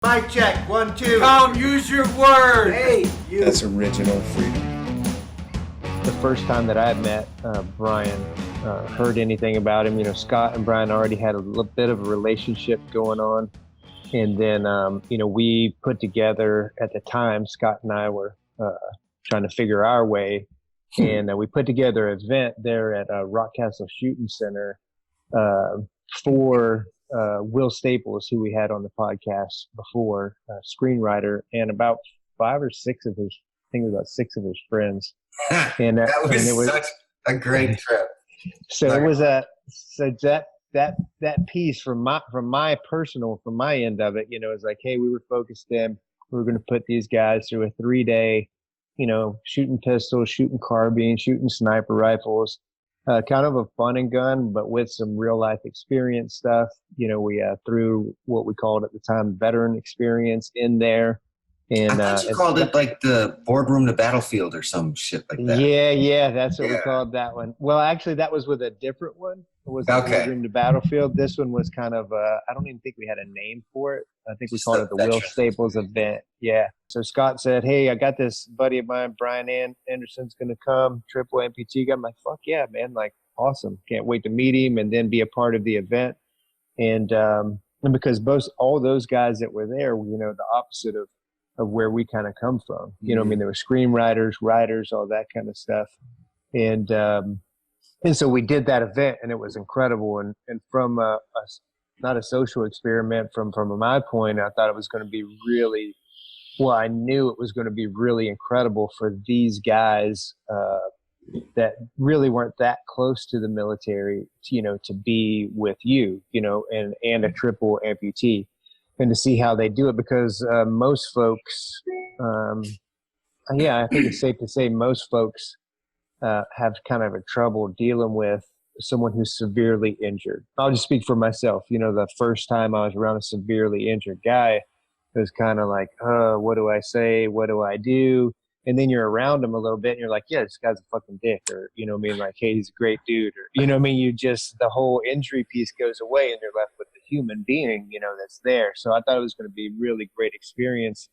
Mic check, 1, 2. Tom, use your word. Hey, you. That's original freedom. The first time that I had met Bryan, heard anything about him, Scott and Bryan already had a little bit of a relationship going on. And then, we put together, at the time, Scott and I were trying to figure our way. And we put together an event there at Rockcastle Shooting Center for Will Staples, who we had on the podcast before, screenwriter, and about 5 or 6 of his, I think it was about 6 of his friends. And that was such a great trip. So it was that piece from my end of it, it's like, hey, we were focused in, we were going to put these guys through a 3-day, shooting pistols, shooting carbine, shooting sniper rifles, kind of a fun and gun, but with some real life experience stuff. We threw what we called at the time veteran experience in there. And I thought you called it like the boardroom to battlefield or some shit like that. Yeah, that's what we called that one. Well, actually, that was with a different one. It was the boardroom to battlefield. This one was kind of I don't even think we had a name for it. I think we called it the Will Staples event. Yeah. So Scott said, hey, I got this buddy of mine, Bryan Anderson's going to come, triple-amputee guy. I'm like, fuck yeah, man. Like, awesome. Can't wait to meet him and then be a part of the event. And because all those guys that were there were, the opposite of where we kind of come from. There were screenwriters, writers, all that kind of stuff. And so we did that event, and it was incredible. And from not a social experiment, from my point, I thought it was going to be really, I knew it was going to be really incredible for these guys that really weren't that close to the military, to be with you, and a triple amputee, and to see how they do it. Because most folks, I think it's safe to say most folks have kind of a trouble dealing with someone who's severely injured. I'll just speak for myself. The first time I was around a severely injured guy, it was kind of like, what do I say? What do I do? And then you're around him a little bit and you're like, yeah, this guy's a fucking dick, or, like, hey, he's a great dude, or, you just, the whole injury piece goes away and you're left with the human being, that's there. So I thought it was going to be a really great experience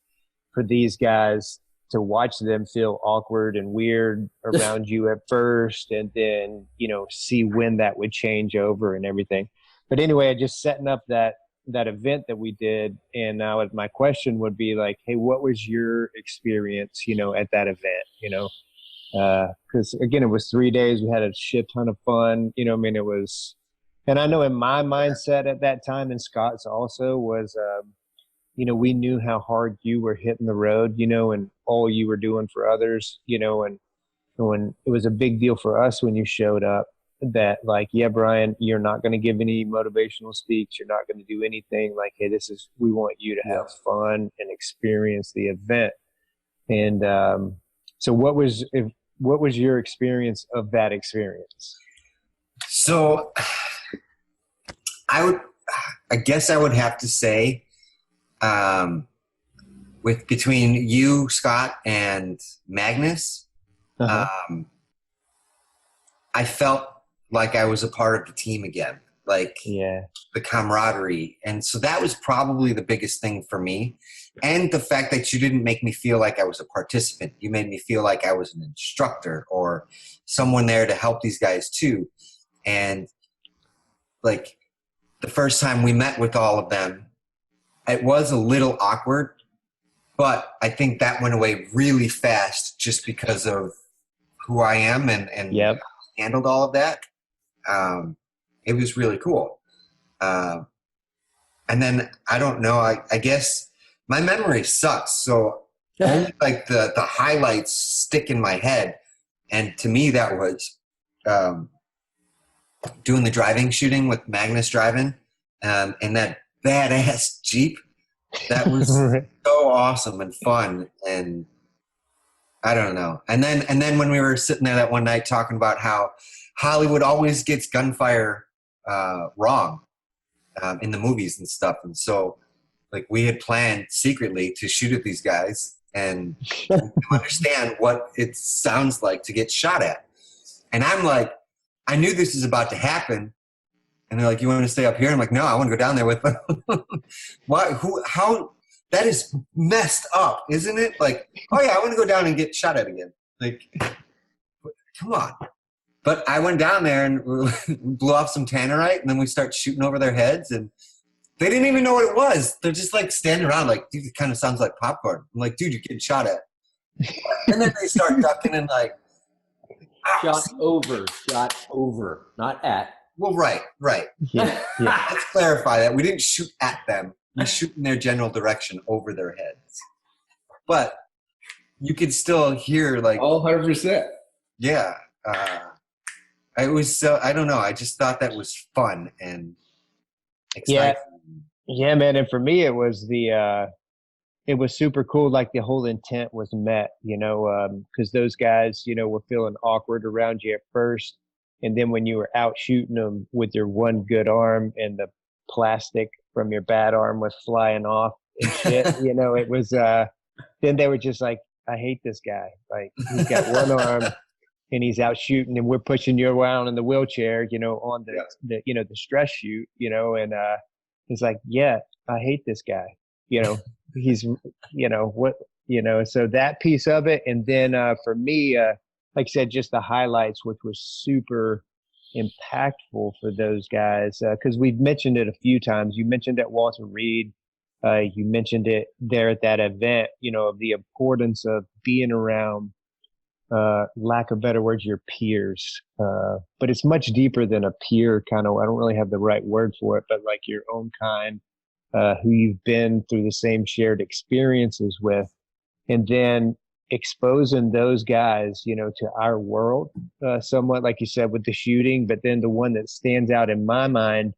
for these guys to watch them feel awkward and weird around you at first, and then, see when that would change over and everything. But anyway, just setting up that event that we did. And now my question would be like, hey, what was your experience, at that event, because again, it was 3 days. We had a shit ton of fun, it was, and I know in my mindset at that time, and Scott's also, was, we knew how hard you were hitting the road, and all you were doing for others, and when it was a big deal for us when you showed up, that like, yeah, Bryan, you're not going to give any motivational speech. You're not going to do anything. Like, hey, we want you to have fun and experience the event. And so what was your experience of that experience? So I guess I would have to say, between you, Scott, and Magnus, I felt like I was a part of the team again, like the camaraderie. And so that was probably the biggest thing for me. And the fact that you didn't make me feel like I was a participant. You made me feel like I was an instructor or someone there to help these guys too. And like the first time we met with all of them, it was a little awkward, but I think that went away really fast just because of who I am and handled all of that. It was really cool. And then I don't know, I guess my memory sucks. So only like the highlights stick in my head. And to me, that was doing the driving shooting with Magnus driving, and that badass Jeep. That was so awesome and fun. And I don't know. And then when we were sitting there that one night talking about how Hollywood always gets gunfire wrong in the movies and stuff. And so like we had planned secretly to shoot at these guys and understand what it sounds like to get shot at. And I'm like, I knew this was about to happen. And they're like, you want to stay up here? I'm like, no, I want to go down there with them. Why? Who? How? that is messed up, isn't it? Like, oh yeah, I want to go down and get shot at again. Like, come on. But I went down there and blew off some tannerite, and then we start shooting over their heads, and they didn't even know what it was. They're just like standing around like, dude, it kind of sounds like popcorn. I'm like, dude, you're getting shot at. And then they start ducking and like, shot over, not at. Well, right. Yeah. Let's clarify that. We didn't shoot at them. We shoot in their general direction over their heads. But you could still hear like. Oh, 100%. Yeah. It was so, I don't know. I just thought that was fun and exciting. Yeah, man. And for me, it was it was super cool. Like the whole intent was met, because those guys, were feeling awkward around you at first. And then when you were out shooting them with your one good arm and the plastic from your bad arm was flying off and shit, it was, then they were just like, I hate this guy. Like he's got one arm and he's out shooting and we're pushing you around in the wheelchair, on the stress shoot, and it's like, yeah, I hate this guy. He's, so that piece of it. And then for me, like I said, just the highlights, which was super impactful for those guys, because we've mentioned it a few times. You mentioned at Walter Reed, you mentioned it there at that event, of the importance of being around, lack of better words, your peers. But it's much deeper than a peer kind of, I don't really have the right word for it, but like your own kind, who you've been through the same shared experiences with, and then exposing those guys, to our world, somewhat, like you said, with the shooting. But then the one that stands out in my mind,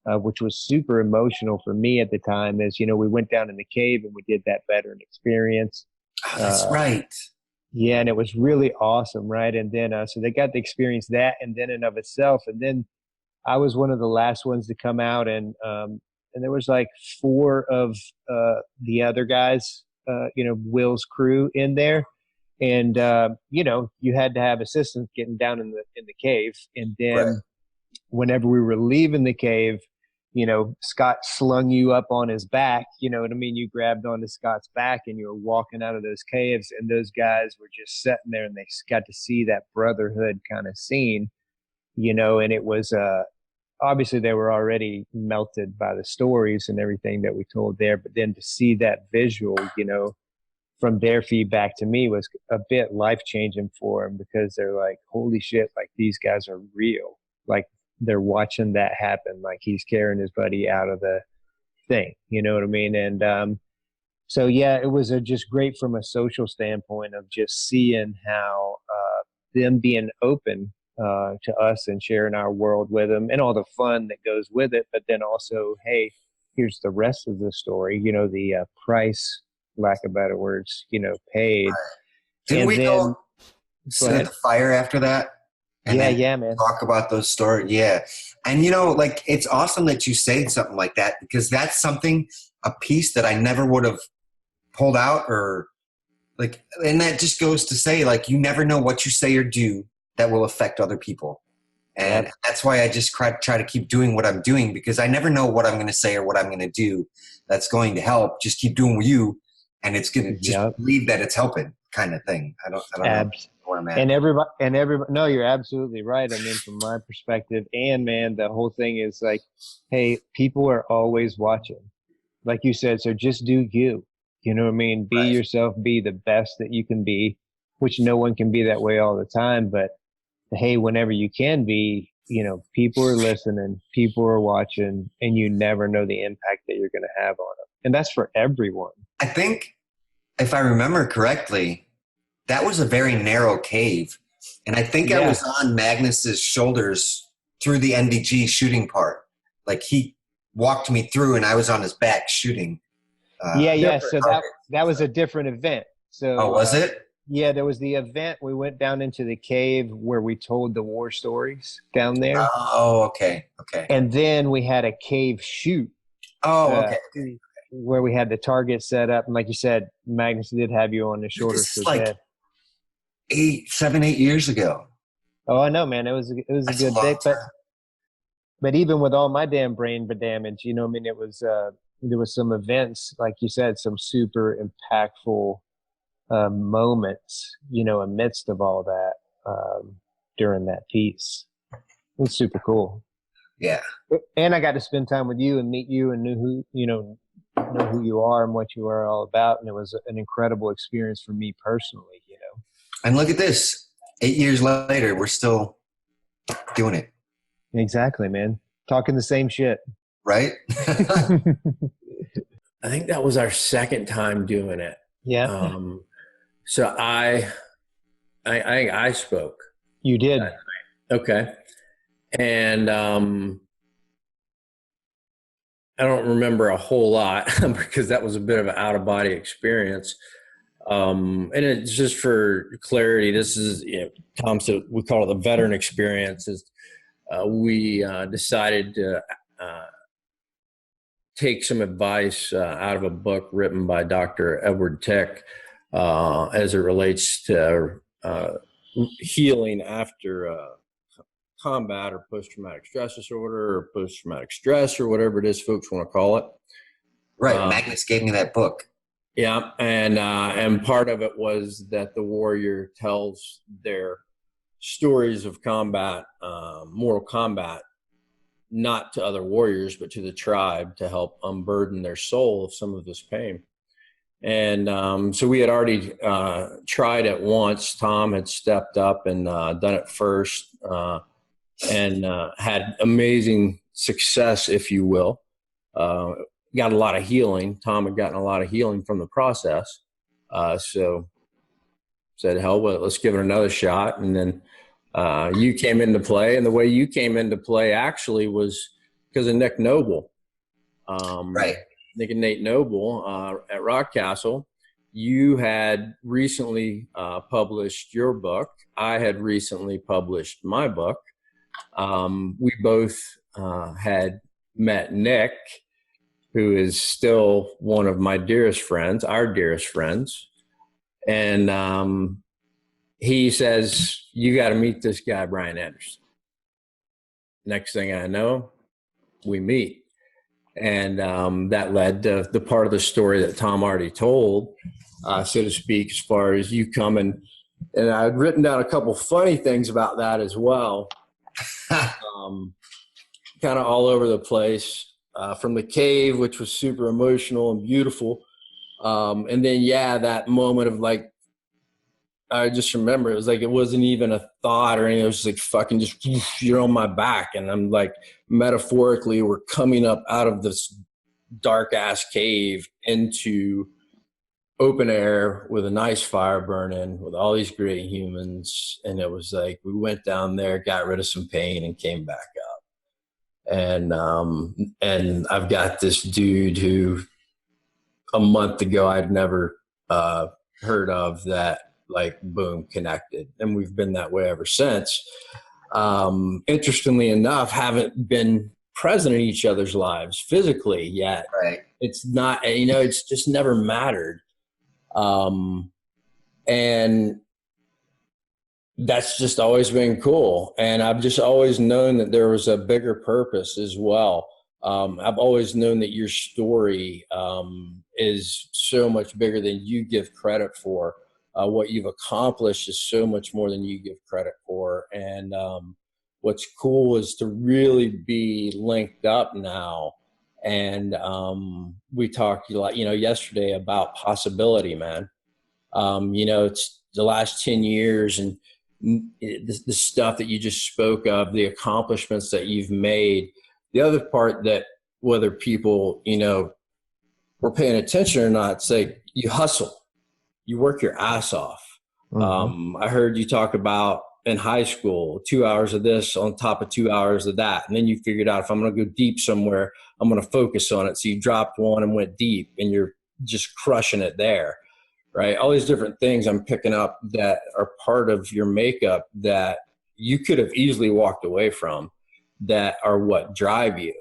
which was super emotional for me at the time, is, we went down in the cave and we did that veteran experience. Oh, that's right. Yeah, and it was really awesome, right? And then, so they got to experience that, and then in of itself. And then I was one of the last ones to come out, and there was like 4 of the other guys, Will's crew in there, and you had to have assistance getting down in the cave. And then whenever we were leaving the cave, Scott slung you up on his back, you know what I mean? You grabbed onto Scott's back and you were walking out of those caves, and those guys were just sitting there and they got to see that brotherhood kind of scene, and it was, obviously they were already melted by the stories and everything that we told there, but then to see that visual, from their feedback to me was a bit life-changing for them, because they're like, holy shit, like these guys are real. Like they're watching that happen. Like he's carrying his buddy out of the thing, you know what I mean? And so, yeah, it was just great from a social standpoint of just seeing how them being open to us and sharing our world with them and all the fun that goes with it. But then also, hey, here's the rest of the story, the price, lack of better words, paid. Didn't we go set the fire after that? And yeah, man. Talk about those stories. Yeah. And, like, it's awesome that you say something like that, because that's something, a piece that I never would have pulled out, or like, and that just goes to say, like, you never know what you say or do that will affect other people. And that's why I just try to keep doing what I'm doing, because I never know what I'm going to say or what I'm going to do that's going to help. Just keep doing you, and it's going to just believe that it's helping, kind of thing. I don't know where I'm at. And everybody, no, you're absolutely right. I mean, from my perspective, and man, the whole thing is like, hey, people are always watching, like you said. So just do you. You know what I mean? Be yourself. Be the best that you can be, which no one can be that way all the time. But hey, whenever you can be, people are listening, people are watching, and you never know the impact that you're going to have on them. And that's for everyone. I think, if I remember correctly, that was a very narrow cave. And I think I was on Magnus's shoulders through the NDG shooting part. Like he walked me through and I was on his back shooting. So that was a different event. So was it? Yeah, there was the event. We went down into the cave where we told the war stories down there. Oh, okay. And then we had a cave shoot. Oh, okay. Where we had the target set up. And like you said, Magnus did have you on the shoulders. This is like 8 years ago. Oh, I know, man. It was a good day. But even with all my damn brain damage, it was, there was some events, like you said, some super impactful moments, amidst of all that during that piece. It was super cool. Yeah. And I got to spend time with you and meet you and know who you are and what you are all about. And it was an incredible experience for me personally, And look at this. 8 years later, we're still doing it. Exactly, man. Talking the same shit. Right? I think that was our second time doing it. Yeah. So I spoke. You did. Okay. And I don't remember a whole lot because that was a bit of an out-of-body experience. And it's just for clarity, this is, Tom said, we call it the veteran experience. We decided to take some advice out of a book written by Dr. Edward Tick as it relates to healing after combat or post-traumatic stress disorder or post-traumatic stress or whatever it is folks want to call it. Right. Magnus gave me that book. Yeah. And part of it was that the warrior tells their stories of combat, mortal combat, not to other warriors, but to the tribe to help unburden their soul of some of this pain. And so we had already tried it once. Tom had stepped up and done it first and had amazing success, if you will. Got a lot of healing. Tom had gotten a lot of healing from the process. So said, hell, well, let's give it another shot. And then you came into play. And the way you came into play actually was because of Nick Noble. Right. Nick and Nate Noble at Rockcastle. You had recently published your book. I had recently published my book. We both had met Nick, who is still one of my dearest friends, our dearest friends. And he says, you got to meet this guy, Bryan Anderson. Next thing I know, we meet. And that led to the part of the story that Tom already told, so to speak, as far as you coming. And I'd written down a couple funny things about that as well. Kind of all over the place. From the cave, which was super emotional and beautiful. And then, that moment of like, I just remember it was like, it wasn't even a thought or anything. It was just like fucking just, you're on my back. And I'm like, metaphorically, we're coming up out of this dark ass cave into open air with a nice fire burning with all these great humans. And it was like, we went down there, got rid of some pain and came back up. And I've got this dude who a month ago I'd never heard of that, like, boom, connected. And we've been that way ever since. Interestingly enough, haven't been present in each other's lives physically yet. Right. It's not, it's just never mattered. And that's just always been cool. And I've just always known that there was a bigger purpose as well. I've always known that your story is so much bigger than you give credit for. What you've accomplished is so much more than you give credit for. And what's cool is to really be linked up now. And we talked yesterday about possibility, man. It's the last 10 years and the stuff that you just spoke of, the accomplishments that you've made. The other part that whether people, were paying attention or not, it's like you hustle. You work your ass off. Mm-hmm. I heard you talk about in high school, 2 hours of this on top of 2 hours of that. And then you figured out if I'm going to go deep somewhere, I'm going to focus on it. So you dropped one and went deep and you're just crushing it there, right? All these different things I'm picking up that are part of your makeup that you could have easily walked away from that are what drive you,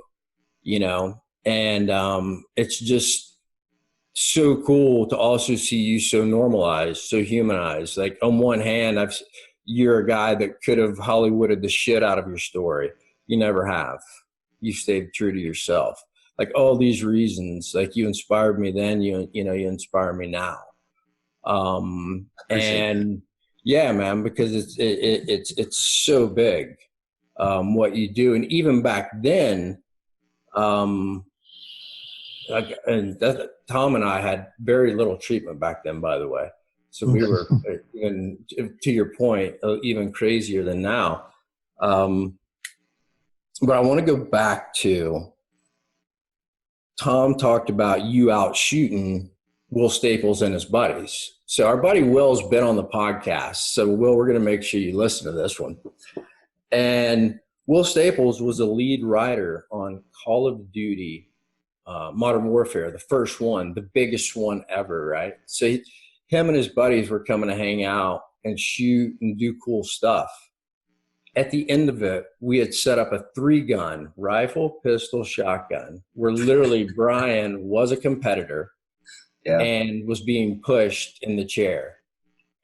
and it's just so cool to also see you so normalized, so humanized. Like on one hand, you're a guy that could have Hollywooded the shit out of your story. You never have. You stayed true to yourself. like all these reasons, like you inspired me then, you inspire me now. And yeah, man, because it's so big, what you do. And even back then, Tom and I had very little treatment back then, by the way. So we were, even to your point, even crazier than now. But I want to go back to, Tom talked about you out shooting Will Staples and his buddies. So our buddy Will's been on the podcast. So Will, we're going to make sure you listen to this one. And Will Staples was a lead writer on Call of Duty, Modern Warfare, the first one, the biggest one ever, right? So him and his buddies were coming to hang out and shoot and do cool stuff. At the end of it, we had set up a 3-gun, rifle, pistol, shotgun, where literally Bryan was a competitor and was being pushed in the chair.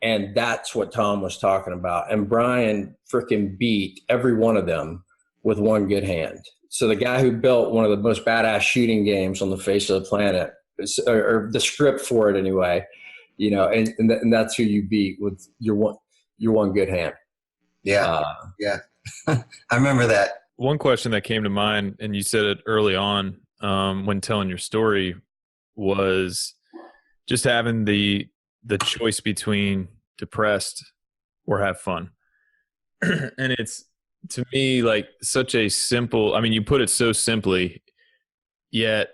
And that's what Tom was talking about. And Bryan freaking beat every one of them with one good hand. So the guy who built one of the most badass shooting games on the face of the planet, or the script for it anyway, and that's who you beat with your one good hand. Yeah. I remember that. One question that came to mind, and you said it early on when telling your story, was just having the choice between depressed or have fun. And it's, to me, like such a simple, I mean, you put it so simply, yet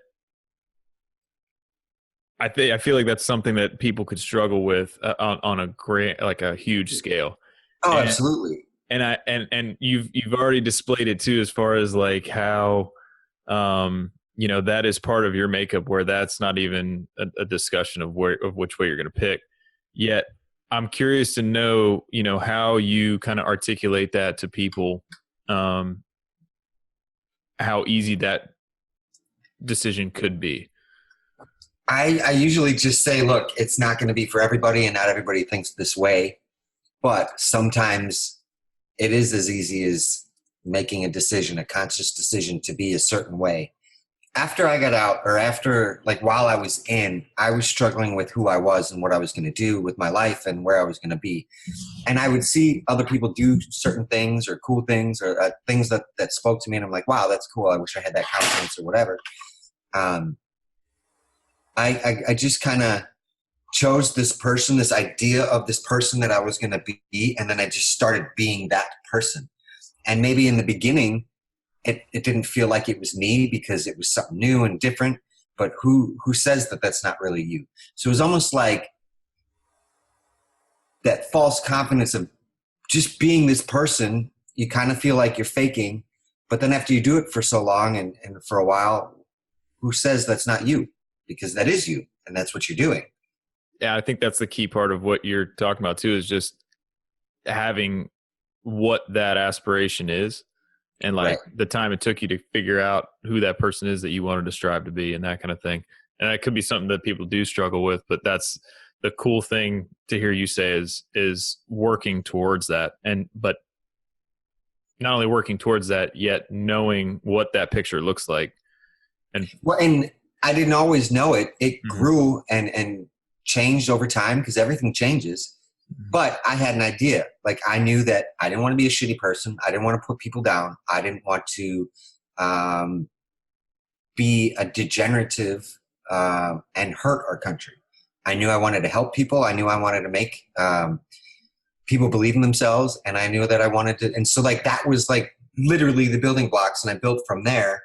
I feel like that's something that people could struggle with on a great, like a huge scale. Oh, absolutely. And you've already displayed it too, as far as like how, that is part of your makeup, where that's not even a discussion of which way you're going to pick. Yet I'm curious to know, how you kind of articulate that to people, how easy that decision could be. I usually just say, look, it's not going to be for everybody, and not everybody thinks this way. But sometimes it is as easy as making a decision, a conscious decision to be a certain way. After I got out, or after, like, while I was in, I was struggling with who I was and what I was going to do with my life and where I was going to be. And I would see other people do certain things or cool things, or things that spoke to me. And I'm like, wow, that's cool. I wish I had that confidence or whatever. I just kind of chose this person, this idea of this person that I was going to be. And then I just started being that person. And maybe in the beginning, it didn't feel like it was me because it was something new and different, but who says that that's not really you? So it was almost like that false confidence of just being this person. You kind of feel like you're faking, but then after you do it for so long and for a while, who says that's not you? Because that is you, and that's what you're doing. Yeah, I think that's the key part of what you're talking about too, is just having what that aspiration is. And like the time it took you to figure out who that person is that you wanted to strive to be, and that kind of thing. And that could be something that people do struggle with, but that's the cool thing to hear you say is working towards that. But not only working towards that, yet knowing what that picture looks like. And I didn't always know it. It grew and changed over time, because everything changes. But I had an idea. Like, I knew that I didn't want to be a shitty person. I didn't want to put people down. I didn't want to be a degenerative and hurt our country. I knew I wanted to help people. I knew I wanted to make people believe in themselves. And I knew that I wanted to. And so, like, that was like literally the building blocks. And I built from there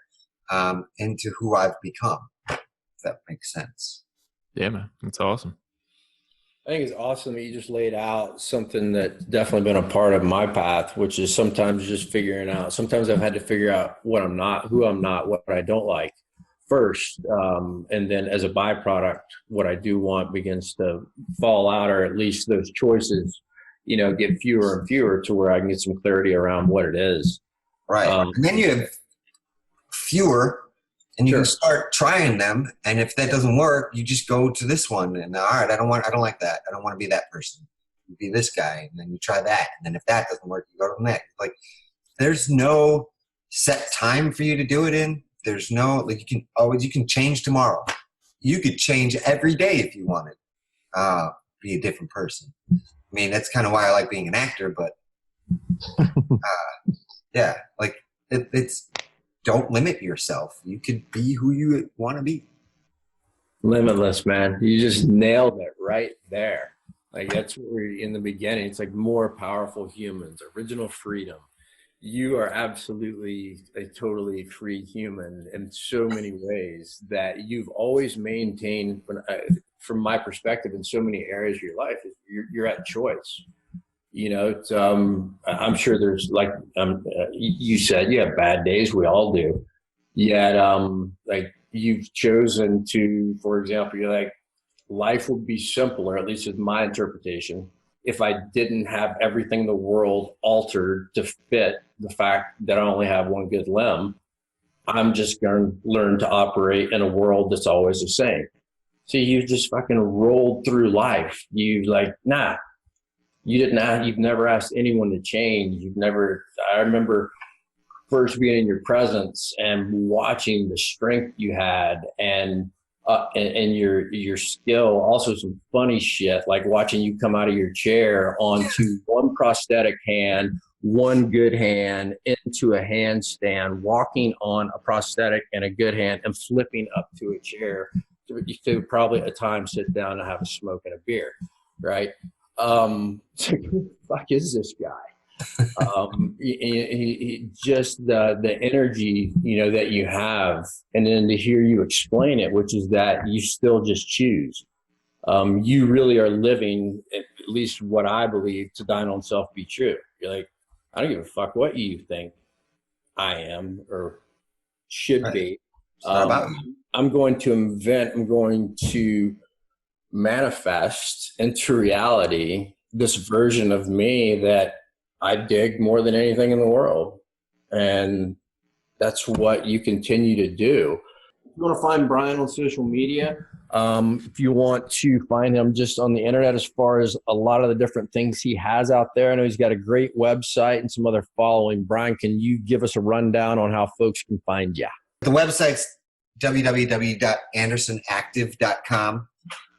into who I've become, if that makes sense. Yeah, man. That's awesome. I think it's awesome that you just laid out something that's definitely been a part of my path, which is sometimes just figuring out. Sometimes I've had to figure out what I'm not, who I'm not, what I don't like first. And then as a byproduct, what I do want begins to fall out, or at least those choices, get fewer and fewer, to where I can get some clarity around what it is. Right. And then you have fewer, and you can start trying them. And if that doesn't work, you just go to this one. And all right, I don't like that. I don't want to be that person. You be this guy. And then you try that. And then if that doesn't work, you go to the next. Like, there's no set time for you to do it in. there's no, like, you can change tomorrow. You could change every day if you wanted, be a different person. I mean, that's kind of why I like being an actor, but yeah, like it's don't limit yourself. You could be who you want to be. Limitless, man. You just nailed it right there. Like, that's what we're in the beginning. It's like more powerful humans, original freedom. You are absolutely a totally free human in so many ways that you've always maintained, from my perspective, in so many areas of your life. You're at choice. You know, it's, I'm sure there's, like, you said, you have bad days. We all do. Yet, like, you've chosen to, for example, you're like, life would be simpler, at least with my interpretation, if I didn't have everything in the world altered to fit the fact that I only have one good limb. I'm just going to learn to operate in a world that's always the same. See, you just fucking rolled through life. You like, nah, you've never asked anyone to change. I remember first being in your presence and watching the strength you had and your skill. Also some funny shit, like watching you come out of your chair onto one prosthetic hand, one good hand, into a handstand, walking on a prosthetic and a good hand, and flipping up to a chair to probably at times sit down and have a smoke and a beer, right? So who the fuck is this guy? He just the energy, you know, that you have, and then to hear you explain it, which is that you still just choose. You really are living, at least what I believe, to thine own self be true. You're like, I don't give a fuck what you think I am or should be. I'm going to invent, I'm going to manifest into reality this version of me that I dig more than anything in the world. And that's what you continue to do. If you want to find Bryan on social media, if you want to find him just on the internet, as far as a lot of the different things he has out there, I know he's got a great website and some other following. Bryan, can you give us a rundown on how folks can find you? The website's www.andersonactive.com.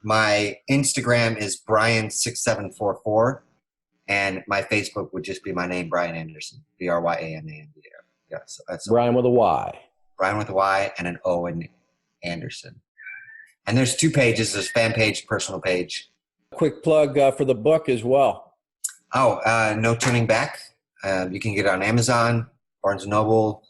My Instagram is Bryan6744. And my Facebook would just be my name, Bryan Anderson, Bryanandr. Yeah, so that's Bryan with a Y. Bryan with a Y and an O in Anderson. And there's 2 pages. There's fan page, personal page. Quick plug for the book as well. Oh, No Turning Back. You can get it on Amazon, Barnes & Noble.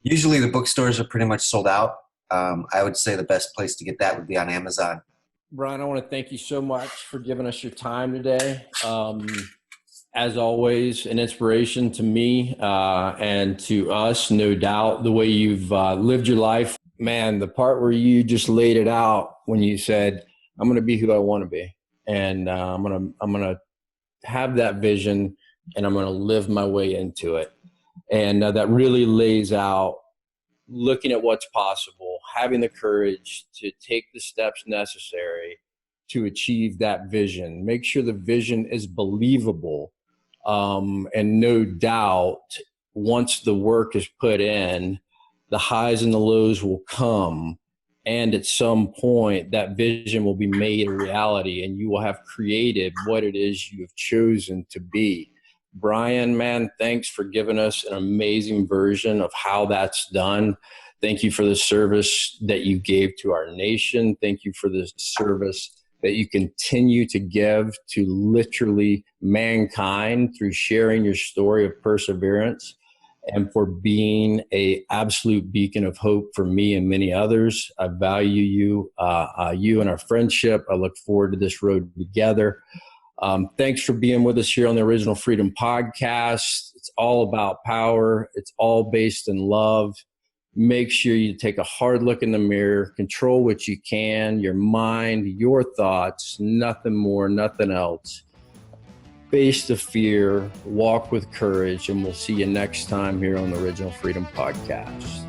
Usually the bookstores are pretty much sold out. I would say the best place to get that would be on Amazon. Bryan, I want to thank you so much for giving us your time today. As always, an inspiration to me and to us, no doubt, the way you've lived your life. Man, the part where you just laid it out when you said, I'm going to be who I want to be. And I'm going to have that vision, and I'm going to live my way into it. And that really lays out looking at what's possible, having the courage to take the steps necessary to achieve that vision. Make sure the vision is believable. And no doubt, once the work is put in, the highs and the lows will come. And at some point, that vision will be made a reality, and you will have created what it is you have chosen to be. Bryan, man, thanks for giving us an amazing version of how that's done. Thank you for the service that you gave to our nation. Thank you for the service that you continue to give to literally mankind through sharing your story of perseverance, and for being an absolute beacon of hope for me and many others. I value you, you and our friendship. I look forward to this road together. Thanks for being with us here on the Original Freedom Podcast. It's all about power. It's all based in love. Make sure you take a hard look in the mirror, control what you can, your mind, your thoughts, nothing more, nothing else. Face the fear, walk with courage, and we'll see you next time here on the Original Freedom Podcast.